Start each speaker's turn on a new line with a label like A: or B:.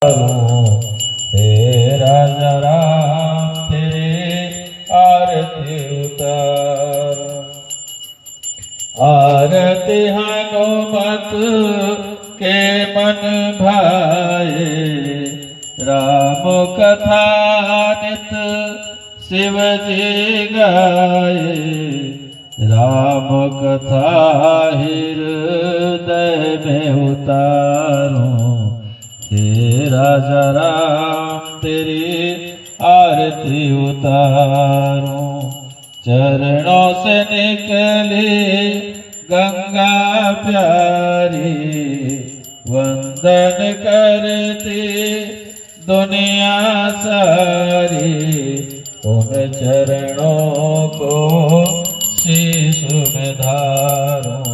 A: तेरा जरा तेरी आरती उतार। आरती हनुमत के मन भाए, राम कथा नित शिव जी गाए। राम कथा हृदय में उतारूं, तेरा जरा तेरी आरती उतारूं। चरणों से निकली गंगा प्यारी, वंदन करती दुनिया सारी। उन चरणों को शीश में धारूं।